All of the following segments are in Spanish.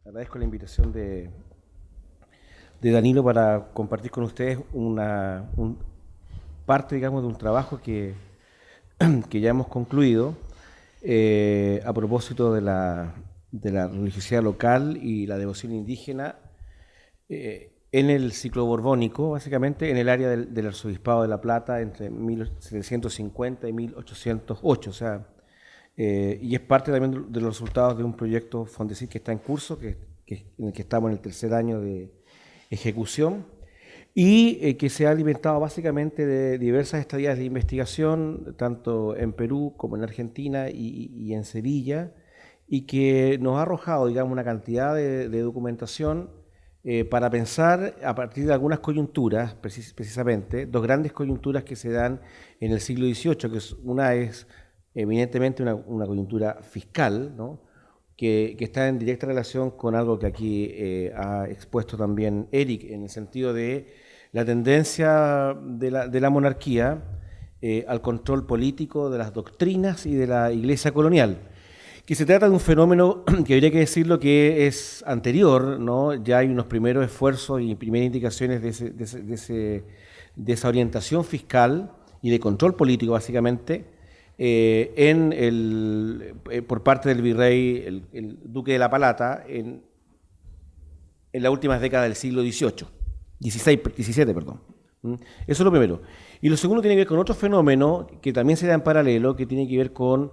Agradezco la invitación de Danilo para compartir con ustedes parte, digamos, de un trabajo que ya hemos concluido a propósito de la religiosidad local y la devoción indígena en el ciclo borbónico, básicamente en el área del Arzobispado de La Plata entre 1750 y 1808, o sea, y es parte también de los resultados de un proyecto Fondesit que está en curso, en el que estamos en el tercer año de ejecución, y que se ha alimentado básicamente de diversas estadías de investigación, tanto en Perú como en Argentina y en Sevilla, y que nos ha arrojado, digamos, una cantidad de documentación para pensar a partir de algunas coyunturas, precisamente, dos grandes coyunturas que se dan en el siglo XVIII, una es evidentemente una coyuntura fiscal, ¿no? que está en directa relación con algo que aquí ha expuesto también Eric, en el sentido de la tendencia de la monarquía al control político de las doctrinas y de la iglesia colonial, que se trata de un fenómeno que habría que decirlo que es anterior, ¿no? Ya hay unos primeros esfuerzos y primeras indicaciones de esa orientación fiscal y de control político, básicamente, por parte del virrey, el duque de la Palata, en las últimas décadas del siglo XVII, perdón. Eso es lo primero. Y lo segundo tiene que ver con otro fenómeno que también se da en paralelo, que tiene que ver con,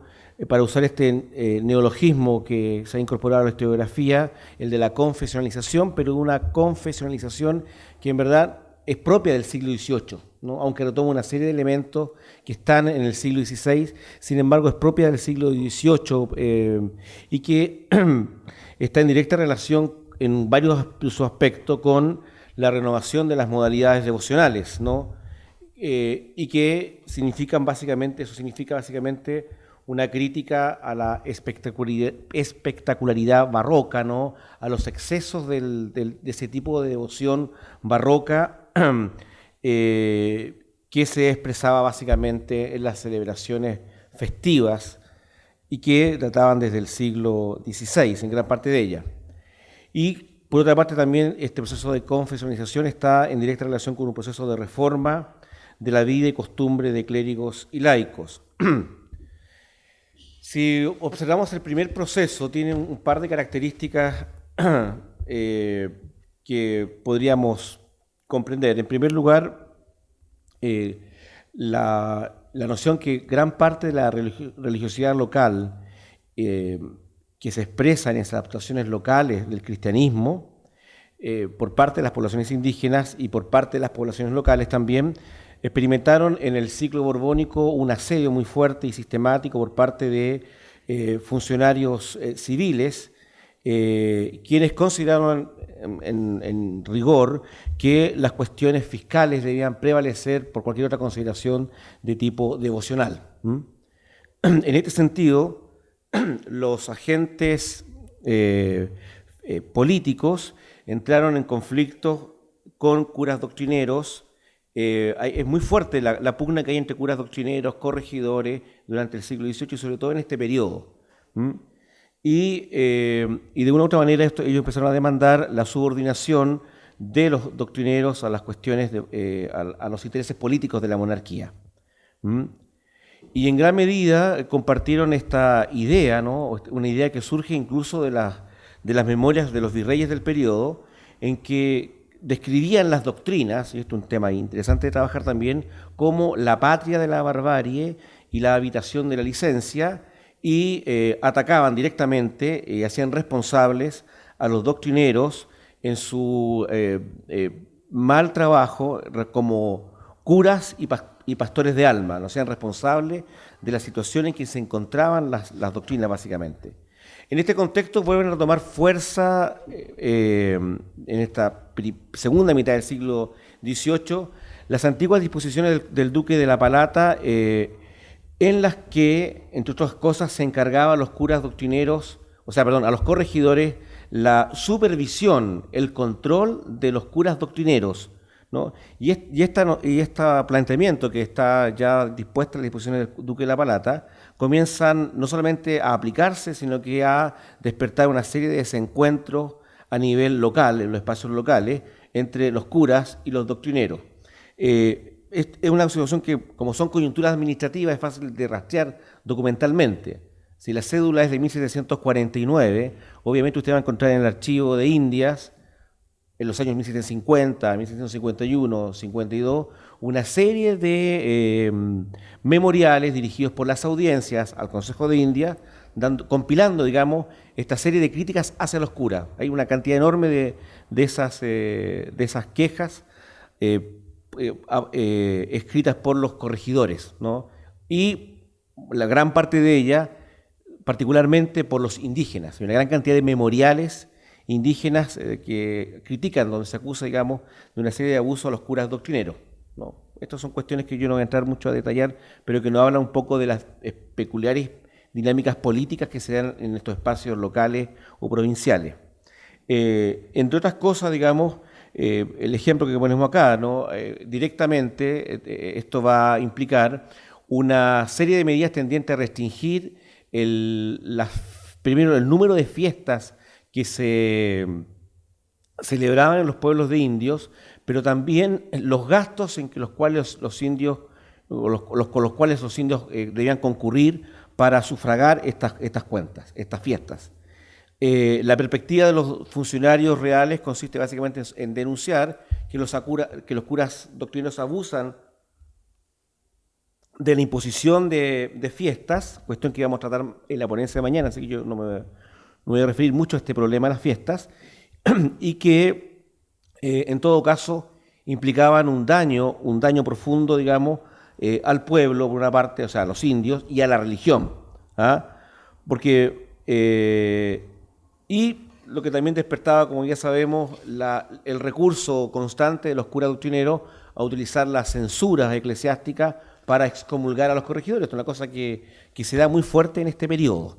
para usar este neologismo que se ha incorporado a la historiografía, el de la confesionalización, pero de una confesionalización que en verdad es propia del siglo XVIII, ¿no? Aunque retoma una serie de elementos que están en el siglo XVI, sin embargo es propia del siglo XVIII y que está en directa relación en varios de sus aspectos con la renovación de las modalidades devocionales, ¿no? Y que eso significa básicamente una crítica a la espectacularidad barroca, ¿no? A los excesos de ese tipo de devoción barroca que se expresaba básicamente en las celebraciones festivas y que databan desde el siglo XVI, en gran parte de ellas. Y por otra parte también este proceso de confesionalización está en directa relación con un proceso de reforma de la vida y costumbre de clérigos y laicos. Si observamos el primer proceso, tiene un par de características que podríamos comprender. En primer lugar, la noción que gran parte de la religiosidad local que se expresa en esas adaptaciones locales del cristianismo por parte de las poblaciones indígenas y por parte de las poblaciones locales también experimentaron en el ciclo borbónico un asedio muy fuerte y sistemático por parte de funcionarios civiles, quienes consideraron en rigor que las cuestiones fiscales debían prevalecer por cualquier otra consideración de tipo devocional. En este sentido, los agentes políticos entraron en conflicto con curas doctrineros. Es muy fuerte la pugna que hay entre curas doctrineros, corregidores durante el siglo XVIII y sobre todo en este periodo. Y de una u otra manera ellos empezaron a demandar la subordinación de los doctrineros a las cuestiones, a los intereses políticos de la monarquía. Y en gran medida compartieron esta idea, ¿no? Una idea que surge incluso de las memorias de los virreyes del periodo, en que describían las doctrinas, y esto es un tema interesante de trabajar también, como la patria de la barbarie y la habitación de la licencia, y atacaban directamente y hacían responsables a los doctrineros en su mal trabajo como curas y pastores de alma, no sean responsables de la situación en que se encontraban las doctrinas básicamente. En este contexto vuelven a tomar fuerza en esta segunda mitad del siglo XVIII las antiguas disposiciones del duque de la Palata, en las que, entre otras cosas, se encargaba a los curas doctrineros, a los corregidores, la supervisión, el control de los curas doctrineros, ¿no? Y este planteamiento que está ya dispuesta en la disposición del Duque de la Palata, comienzan no solamente a aplicarse, sino que a despertar una serie de desencuentros a nivel local, en los espacios locales, entre los curas y los doctrineros. Es una situación que, como son coyunturas administrativas, es fácil de rastrear documentalmente. Si la cédula es de 1749, obviamente usted va a encontrar en el archivo de Indias, en los años 1750, 1751, 52, una serie de memoriales dirigidos por las audiencias al Consejo de India, compilando, digamos, esta serie de críticas hacia los curas. Hay una cantidad enorme de esas quejas escritas por los corregidores, ¿no? Y la gran parte de ellas, particularmente por los indígenas. Hay una gran cantidad de memoriales indígenas que critican, donde se acusa, digamos, de una serie de abusos a los curas doctrineros, ¿no? Estas son cuestiones que yo no voy a entrar mucho a detallar, pero que nos hablan un poco de las peculiares dinámicas políticas que se dan en estos espacios locales o provinciales. Entre otras cosas, digamos, el ejemplo que ponemos acá, ¿no? Directamente esto va a implicar una serie de medidas tendientes a restringir primero el número de fiestas que se celebraban en los pueblos de indios, pero también los gastos en los cuales los indios, con los cuales los indios debían concurrir para sufragar estas cuentas, estas fiestas. La perspectiva de los funcionarios reales consiste básicamente en denunciar que los curas doctrineros abusan de la imposición de fiestas, cuestión que vamos a tratar en la ponencia de mañana, así que yo no me voy a referir mucho a este problema de las fiestas, y que en todo caso implicaban un daño profundo, digamos, al pueblo, por una parte, o sea, a los indios, y a la religión, ¿ah? Porque, y lo que también despertaba, como ya sabemos, el recurso constante de los curas doctrineros a utilizar las censuras eclesiásticas para excomulgar a los corregidores. Esto es una cosa que se da muy fuerte en este periodo.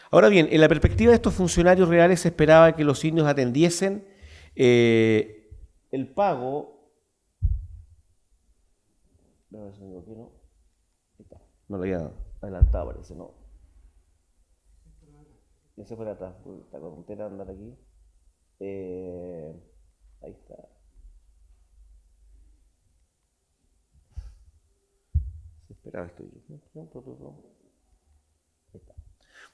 Ahora bien, en la perspectiva de estos funcionarios reales se esperaba que los indios atendiesen el pago. No lo había adelantado, parece, ¿no? Ya se fue atrás, la contera andar aquí. Ahí está. Se esperaba esto.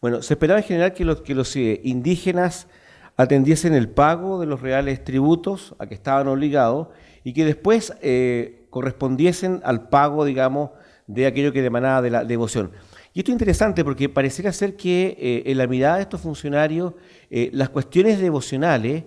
Bueno, se esperaba en general que los indígenas atendiesen el pago de los reales tributos a que estaban obligados y que después correspondiesen al pago, digamos, de aquello que emanaba de la devoción. Y esto es interesante porque pareciera ser que en la mirada de estos funcionarios las cuestiones devocionales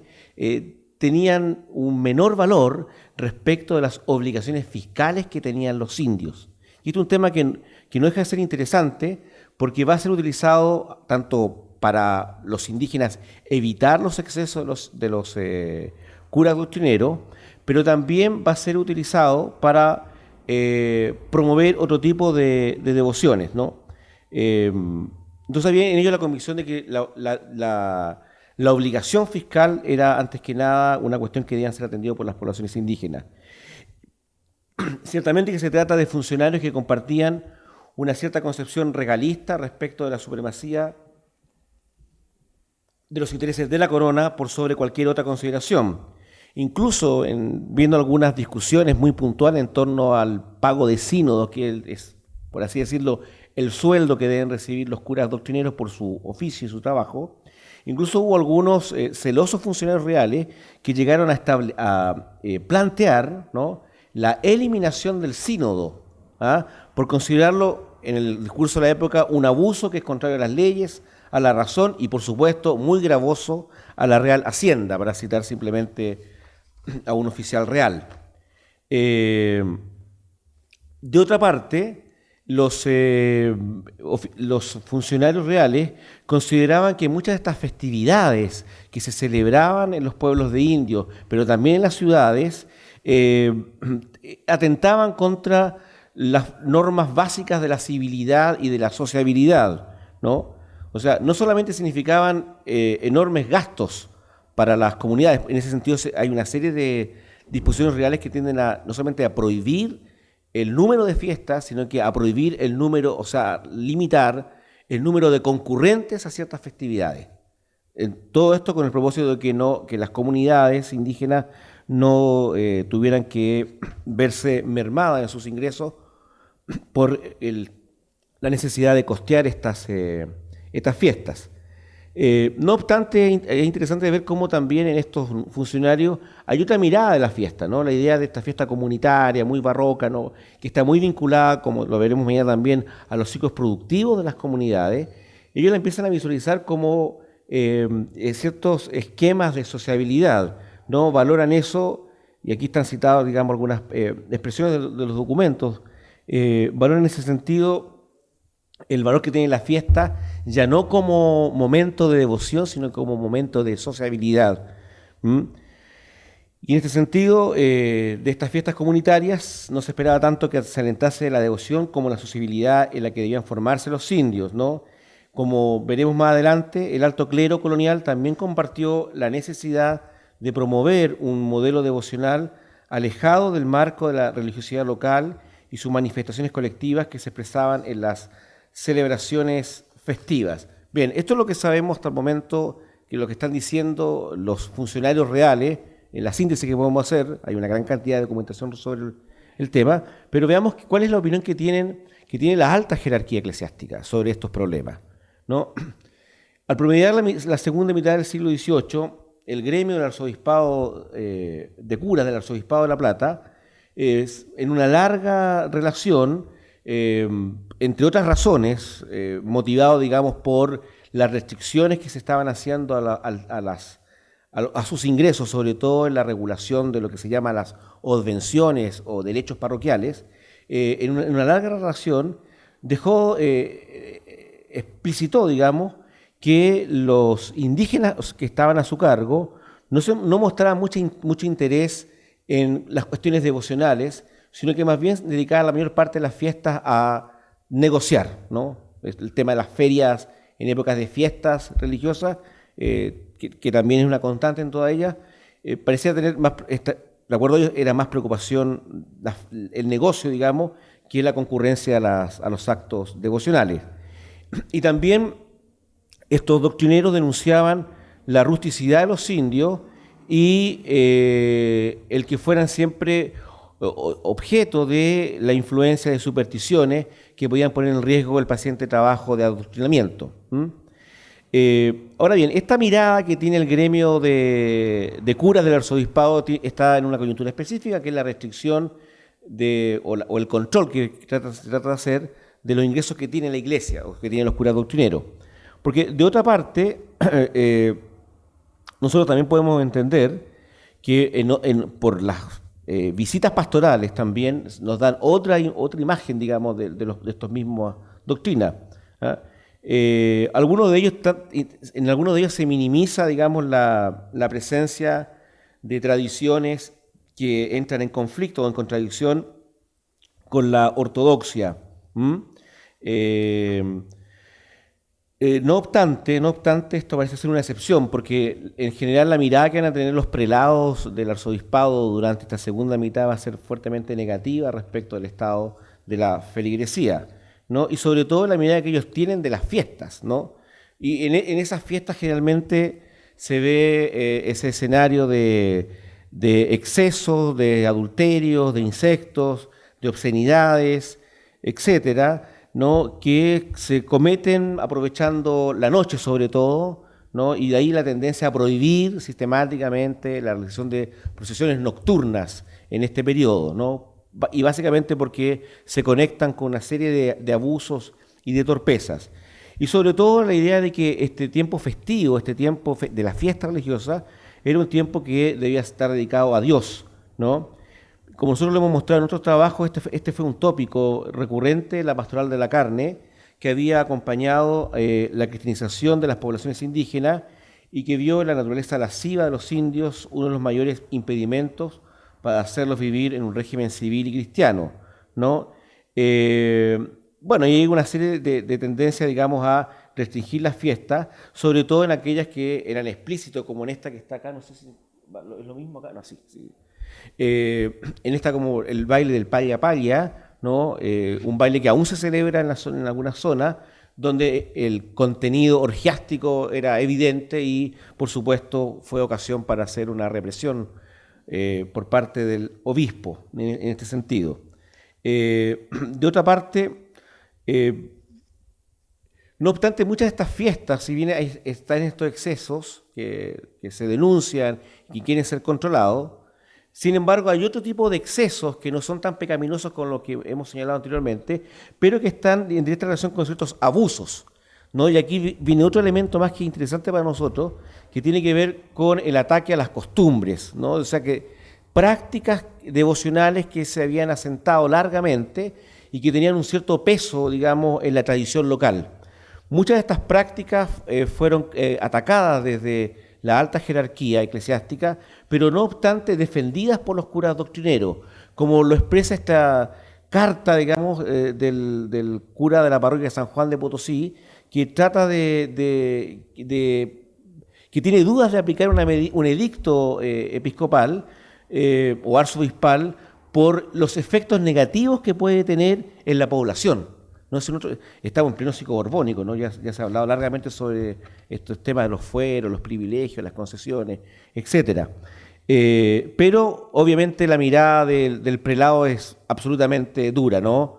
tenían un menor valor respecto de las obligaciones fiscales que tenían los indios. Y esto es un tema que no deja de ser interesante porque va a ser utilizado tanto para los indígenas evitar los excesos de los curas doctrineros, pero también va a ser utilizado para promover otro tipo de devociones, ¿no? Entonces había en ello la convicción de que la obligación fiscal era antes que nada una cuestión que debían ser atendido por las poblaciones indígenas. Ciertamente que se trata de funcionarios que compartían una cierta concepción regalista respecto de la supremacía de los intereses de la corona por sobre cualquier otra consideración. Incluso viendo algunas discusiones muy puntuales en torno al pago de sínodos, que es, por así decirlo, el sueldo que deben recibir los curas doctrineros por su oficio y su trabajo, incluso hubo algunos celosos funcionarios reales que llegaron a plantear, ¿no?, la eliminación del sínodo, ¿ah?, por considerarlo en el discurso de la época un abuso que es contrario a las leyes, a la razón y, por supuesto, muy gravoso a la Real Hacienda, para citar simplemente a un oficial real. De otra parte, los funcionarios reales consideraban que muchas de estas festividades que se celebraban en los pueblos de indios, pero también en las ciudades, atentaban contra las normas básicas de la civilidad y de la sociabilidad, ¿no? O sea, no solamente significaban enormes gastos para las comunidades, en ese sentido hay una serie de disposiciones reales que tienden a no solamente a prohibir el número de fiestas, sino que a prohibir el número, o sea, limitar el número de concurrentes a ciertas festividades. Todo esto con el propósito de que las comunidades indígenas no tuvieran que verse mermadas en sus ingresos por la necesidad de costear estas fiestas. No obstante, es interesante ver cómo también en estos funcionarios hay otra mirada de la fiesta, ¿no? La idea de esta fiesta comunitaria, muy barroca, ¿no? Que está muy vinculada, como lo veremos mañana también, a los ciclos productivos de las comunidades. Ellos la empiezan a visualizar como ciertos esquemas de sociabilidad, ¿no? Valoran eso, y aquí están citadas, digamos, algunas expresiones de los documentos, valoran en ese sentido el valor que tiene la fiesta, ya no como momento de devoción, sino como momento de sociabilidad. ¿Mm? Y en este sentido, de estas fiestas comunitarias, no se esperaba tanto que se alentase la devoción como la sociabilidad en la que debían formarse los indios, ¿no? Como veremos más adelante, el alto clero colonial también compartió la necesidad de promover un modelo devocional alejado del marco de la religiosidad local y sus manifestaciones colectivas que se expresaban en las celebraciones festivas. Bien, esto es lo que sabemos hasta el momento, que lo que están diciendo los funcionarios reales, en la síntesis que podemos hacer, hay una gran cantidad de documentación sobre el tema, pero veamos cuál es la opinión que tiene la alta jerarquía eclesiástica sobre estos problemas, ¿no? Al promediar la segunda mitad del siglo XVIII, el gremio del arzobispado, de curas del arzobispado de La Plata, en una larga relación, entre otras razones, motivado, digamos, por las restricciones que se estaban haciendo a sus ingresos, sobre todo en la regulación de lo que se llama las obvenciones o derechos parroquiales, en una larga relación dejó explícito, digamos, que los indígenas que estaban a su cargo no mostraban mucho interés en las cuestiones devocionales, sino que más bien dedicaban la mayor parte de las fiestas a negociar, ¿no? El tema de las ferias en épocas de fiestas religiosas, que también es una constante en todas ellas, parecía tener más, de acuerdo a ellos, era más preocupación el negocio, digamos, que la concurrencia a los actos devocionales. Y también estos doctrineros denunciaban la rusticidad de los indios y el que fueran siempre objeto de la influencia de supersticiones que podían poner en riesgo el paciente trabajo de adoctrinamiento. Ahora bien, esta mirada que tiene el gremio de curas del arzobispado está en una coyuntura específica, que es la restricción o el control que se trata de hacer de los ingresos que tiene la iglesia o que tienen los curas doctrineros. Porque de otra parte, nosotros también podemos entender que por las visitas pastorales también nos dan otra imagen, digamos, de estos mismos doctrinas. ¿Ah? En algunos de ellos se minimiza, digamos, la presencia de tradiciones que entran en conflicto o en contradicción con la ortodoxia. No obstante, esto parece ser una excepción, porque en general la mirada que van a tener los prelados del arzobispado durante esta segunda mitad va a ser fuertemente negativa respecto del estado de la feligresía, ¿no? Y sobre todo la mirada que ellos tienen de las fiestas, ¿no? Y en esas fiestas generalmente se ve ese escenario de excesos, de adulterios, de insectos, de obscenidades, etcétera, ¿no? Que se cometen aprovechando la noche sobre todo, ¿no? Y de ahí la tendencia a prohibir sistemáticamente la realización de procesiones nocturnas en este periodo, ¿no? Y básicamente porque se conectan con una serie de abusos y de torpezas. Y sobre todo la idea de que este tiempo festivo, este tiempo de la fiesta religiosa, era un tiempo que debía estar dedicado a Dios, ¿no? Como nosotros lo hemos mostrado en otros trabajos, este fue un tópico recurrente en la pastoral de la carne, que había acompañado la cristianización de las poblaciones indígenas y que vio en la naturaleza lasciva de los indios uno de los mayores impedimentos para hacerlos vivir en un régimen civil y cristiano, ¿no? Bueno, y hay una serie de tendencias, digamos, a restringir las fiestas, sobre todo en aquellas que eran explícitos, como en esta que está acá, no sé si es lo mismo acá, no, sí. En esta como el baile del paya paya, ¿no? Un baile que aún se celebra en algunas zonas, donde el contenido orgiástico era evidente y, por supuesto, fue ocasión para hacer una represión por parte del obispo en este sentido. De otra parte, no obstante, muchas de estas fiestas, si bien están estos excesos que se denuncian y quieren ser controlados, sin embargo, hay otro tipo de excesos que no son tan pecaminosos como lo que hemos señalado anteriormente, pero que están en directa relación con ciertos abusos, ¿no? Y aquí viene otro elemento más que interesante para nosotros, que tiene que ver con el ataque a las costumbres, ¿no? O sea que prácticas devocionales que se habían asentado largamente y que tenían un cierto peso, digamos, en la tradición local. Muchas de estas prácticas fueron atacadas desde la alta jerarquía eclesiástica, pero no obstante defendidas por los curas doctrineros, como lo expresa esta carta, digamos, del cura de la parroquia de San Juan de Potosí, que trata que tiene dudas de aplicar un edicto episcopal o arzobispal por los efectos negativos que puede tener en la población. No, estamos en pleno psicoborbónico, ¿no? Ya se ha hablado largamente sobre estos temas de los fueros, los privilegios, las concesiones, etcétera. Pero obviamente la mirada del prelado es absolutamente dura, ¿no?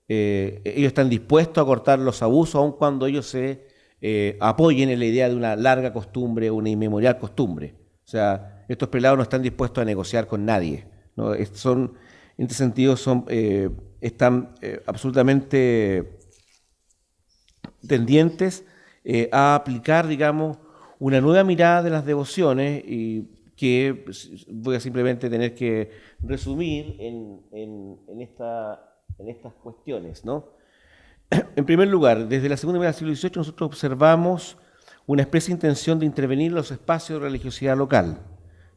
Ellos están dispuestos a cortar los abusos, aun cuando ellos se apoyen en la idea de una larga costumbre, una inmemorial costumbre. O sea, estos prelados no están dispuestos a negociar con nadie, ¿no? En este sentido están absolutamente tendientes a aplicar, digamos, una nueva mirada de las devociones y que voy a simplemente tener que resumir en estas cuestiones, ¿no? En primer lugar, desde la segunda mitad del siglo XVIII nosotros observamos una expresa intención de intervenir en los espacios de religiosidad local,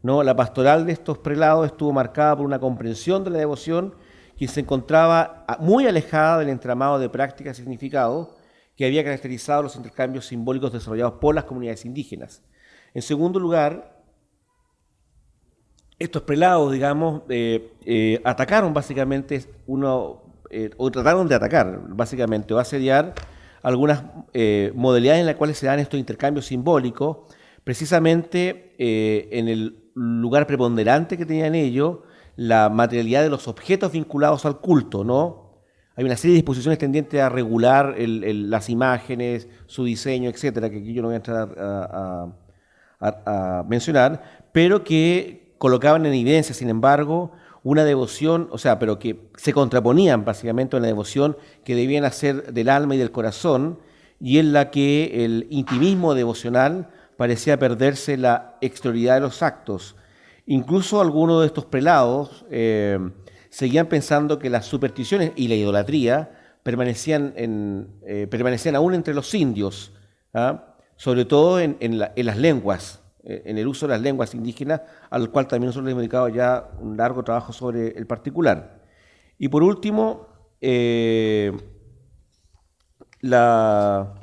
¿no? La pastoral de estos prelados estuvo marcada por una comprensión de la devoción que se encontraba muy alejada del entramado de prácticas y significados que había caracterizado los intercambios simbólicos desarrollados por las comunidades indígenas. En segundo lugar, estos prelados, digamos, atacaron básicamente o trataron de atacar, básicamente, o asediar algunas modalidades en las cuales se dan estos intercambios simbólicos, precisamente en el lugar preponderante que tenían ellos, la materialidad de los objetos vinculados al culto, ¿no? Hay una serie de disposiciones tendientes a regular las imágenes, su diseño, etcétera, que aquí yo no voy a entrar a mencionar, pero que colocaban en evidencia, sin embargo, una devoción, o sea, pero que se contraponían básicamente a una devoción que debían hacer del alma y del corazón, y en la que el intimismo devocional parecía perderse la exterioridad de los actos. Incluso algunos de estos prelados seguían pensando que las supersticiones y la idolatría permanecían aún entre los indios, ¿ah? Sobre todo en las lenguas, en el uso de las lenguas indígenas, al cual también nosotros le hemos dedicado ya un largo trabajo sobre el particular. Y por último, la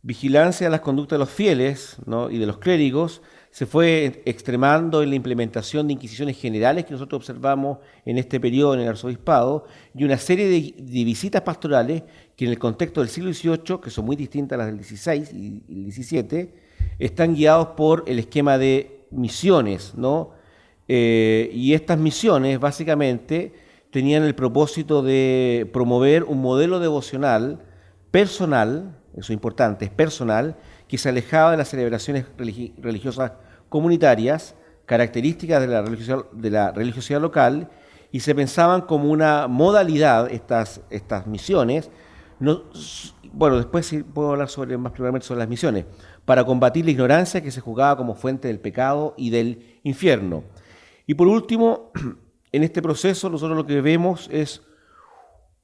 vigilancia de las conductas de los fieles, ¿no? Y de los clérigos se fue extremando en la implementación de inquisiciones generales que nosotros observamos en este periodo en el arzobispado y una serie de visitas pastorales que en el contexto del siglo XVIII, que son muy distintas a las del XVI y el XVII, están guiados por el esquema de misiones, ¿no? Y estas misiones básicamente tenían el propósito de promover un modelo devocional personal, eso es importante, es personal, que se alejaba de las celebraciones religiosas comunitarias, características de la religiosidad local, y se pensaban como una modalidad, estas misiones, bueno, después sí puedo hablar más primeramente sobre las misiones, para combatir la ignorancia que se juzgaba como fuente del pecado y del infierno. Y por último, en este proceso nosotros lo que vemos es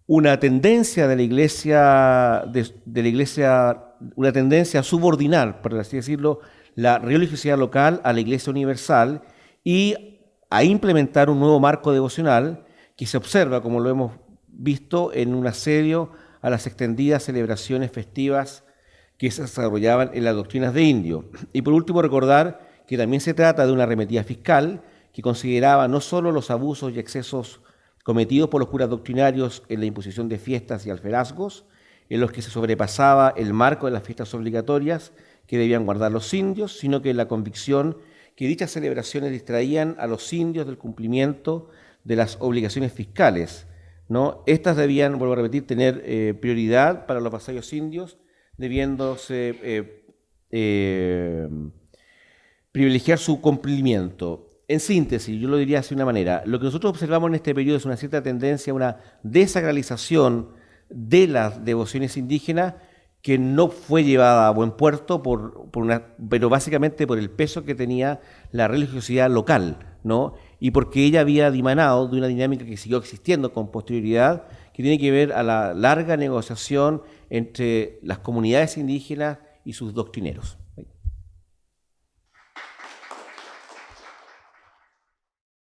una tendencia de la iglesia, una tendencia a subordinar, por así decirlo, la religiosidad local a la iglesia universal y a implementar un nuevo marco devocional que se observa, como lo hemos visto, en un asedio a las extendidas celebraciones festivas que se desarrollaban en las doctrinas de Indio. Y por último, recordar que también se trata de una arremetida fiscal que consideraba no solo los abusos y excesos cometidos por los curas doctrinarios en la imposición de fiestas y alferazgos, en los que se sobrepasaba el marco de las fiestas obligatorias que debían guardar los indios, sino que la convicción que dichas celebraciones distraían a los indios del cumplimiento de las obligaciones fiscales, ¿no? Estas debían, vuelvo a repetir, tener prioridad para los vasallos indios, debiéndose privilegiar su cumplimiento. En síntesis, yo lo diría así de una manera, lo que nosotros observamos en este periodo es una cierta tendencia a una desagralización de las devociones indígenas que no fue llevada a buen puerto, pero básicamente por el peso que tenía la religiosidad local, ¿no? Y porque ella había dimanado de una dinámica que siguió existiendo con posterioridad, que tiene que ver a la larga negociación entre las comunidades indígenas y sus doctrineros.